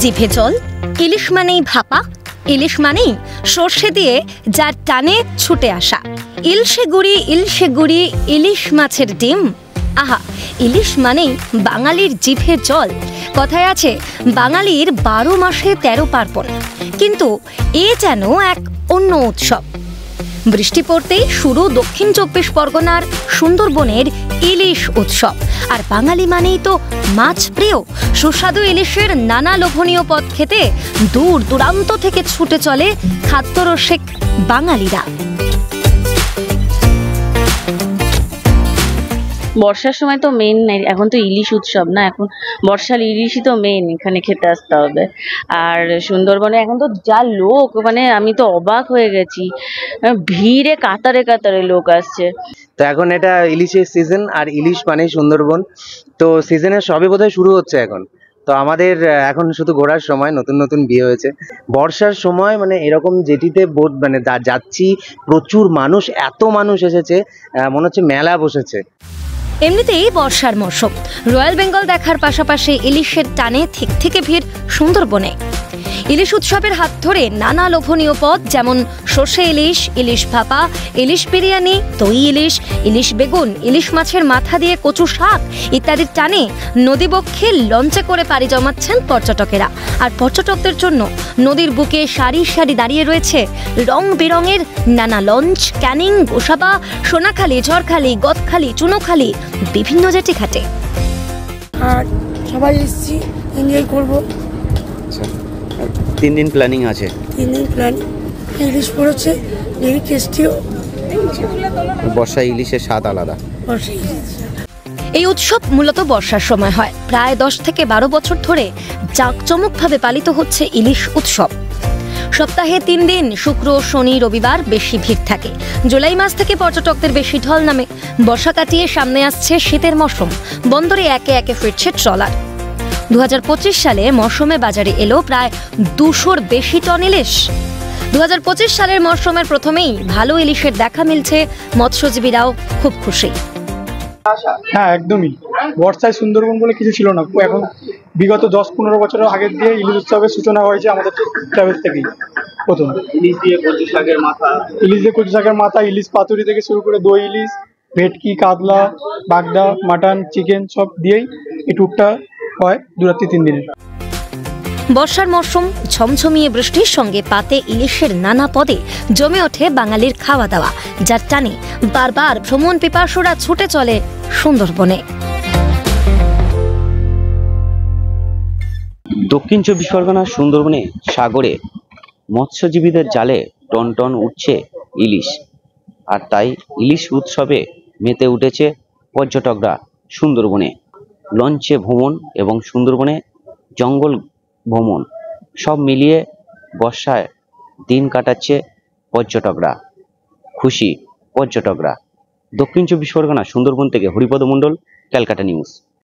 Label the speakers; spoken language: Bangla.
Speaker 1: জিভে জল, ইলিশ মানেই ভাপা, ইলিশ মানেই সর্ষে দিয়ে যার টানে ছুটে আসা। ইলশে গুড়ি ইলিশ মাছের ডিম। আহা, ইলিশ মানেই বাঙালির জিভে জল। কথায় আছে বাঙালির 12 মাসে 13 পার্বণ, কিন্তু এ যেন এক অন্য উৎসব। বৃষ্টি পড়তেই শুরু দক্ষিণ 24 পরগনার সুন্দরবনের ইলিশ উৎসব। আর বাঙালি মানেই তো মাছ প্রিয়। সুস্বাদু ইলিশের নানা লোভনীয় পদ খেতে দূর দূরান্ত থেকে ছুটে চলে খাদ্যরসিক বাঙালিরা।
Speaker 2: বর্ষার সময় তো মেন, এখন তো ইলিশ উৎসব না, এখন বর্ষার ইলিশই তো মেন, এখানে খেতে আসতে হবে। আর সুন্দরবনে এখন তো যা লোক, মানে আমি তো অবাক হয়ে গেছি, ভিড়ে কাতারে কাতারে লোক আসছে।
Speaker 3: তো এখন এটা ইলিশের সিজন, আর ইলিশ মানে সুন্দরবন। তো সিজনের সবে বোধহয় শুরু হচ্ছে এখন। তো আমাদের এখন শুধু ঘোরার সময়, নতুন নতুন বিয়ে হয়েছে। বর্ষার সময় মানে এরকম জেটিতে মানে যাচ্ছি, প্রচুর মানুষ, এত মানুষ এসেছে, মনে হচ্ছে মেলা বসেছে।
Speaker 1: এমনিতেই বর্ষার মৌসুম, রয়্যাল বেঙ্গল দেখার পাশাপাশি ইলিশের টানে থেকে ভিড় সুন্দরবনে। ইলিশ উৎসবের হাত ধরে নানা লোভনীয় পদ যেমন সর্ষে ইলিশ, ইলিশ ভাপা, ইলিশ বিরিয়ানি, দই ইলিশ, ইলিশ বেগুন, ইলিশ মাছের মাথা দিয়ে কচু শাক ইত্যাদির টানে নদীবক্ষে লঞ্চে করে পাড়ি জমাচ্ছেন পর্যটকেরা। আর পর্যটকদের জন্য নদীর বুকে সারি সারি দাঁড়িয়ে রয়েছে রং বেরঙের নানা লঞ্চ, ক্যানিং, গোসাবা, সোনাখালী, ঝড়খালী, গদখালী, চুনোখালী, বিভিন্ন জেটি ঘাটে।
Speaker 4: আর সবাই এসেছি, এনজয় করবো।
Speaker 3: 3 দিন প্ল্যানিং আছে।
Speaker 4: 3 দিন প্ল্যানিং। ইলিশ পড়েছে, ভেরি টেস্টিও।
Speaker 3: বর্ষা ইলিশের স্বাদ আলাদা।
Speaker 1: এই উৎসব মূলত বর্ষার সময় হয়। প্রায় 10 থেকে 12 বছর ধরে জাঁকজমকভাবে পালিত হচ্ছে ইলিশ উৎসব। সপ্তাহে 3 দিন, শুক্র, শনি, রবিবার বেশি ভিড় থাকে। জুলাই মাস থেকে পর্যটকদের বেশি ঢল নামে। বর্ষা কাটিয়ে সামনে আসছে শীতের মৌসুম। বন্দরে একে একে ফিরছে ট্রলার। 2025 সালে মৌসুমে বাজারে এলো প্রায় 200-র বেশি টন ইলিশ। 2025 সালের মৌসুমের প্রথমেই ভালো ইলিশের দেখা মিলছে, মৎস্যজীবীরাও খুব খুশি।
Speaker 5: হ্যাঁ, একদমই। বর্ষায় সুন্দরবন বলে কিছু ছিল না। এখন বিগত 10-15 বছরের আগের দিয়ে ইলিশ উৎসবের সূচনা হয়েছে আমাদের ট্রাভেল থেকেই। প্রথম ইলিশ দিয়ে কচু শাকের মাথা, ইলিশ পাতুরি থেকে শুরু করে দই ইলিশ, ভেটকি, কাতলা, বাগদা, মাটন, চিকেন সব দিয়েই এই ট্যুরটা হয় 2-3 দিনের।
Speaker 1: বর্ষার মৌসুম, ঝমঝমিয়ে বৃষ্টির সঙ্গে পাতে ইলিশের নানা পদে জমে ওঠে বাঙালির খাওয়া দাওয়া, যার টানে বারবার ভ্রমণ পিপাসুরা ছুটে চলে সুন্দরবনে।
Speaker 6: দক্ষিণ 24 পরগনার সুন্দরবনে সাগরে মৎস্যজীবীদের জালে টন টন উঠছে ইলিশ। আর তাই ইলিশ উৎসবে মেতে উঠেছে পর্যটকরা সুন্দরবনে। লঞ্চে ভ্রমণ এবং সুন্দরবনে জঙ্গল ভ্রমণ সব মিলিয়ে বর্ষায় দিন কাটাচ্ছে পর্যটকরা। খুশি পর্যটকরা। দক্ষিণ 24 পরগনা সুন্দরবন থেকে হরিপদ মণ্ডল, ক্যালকাটা নিউজ।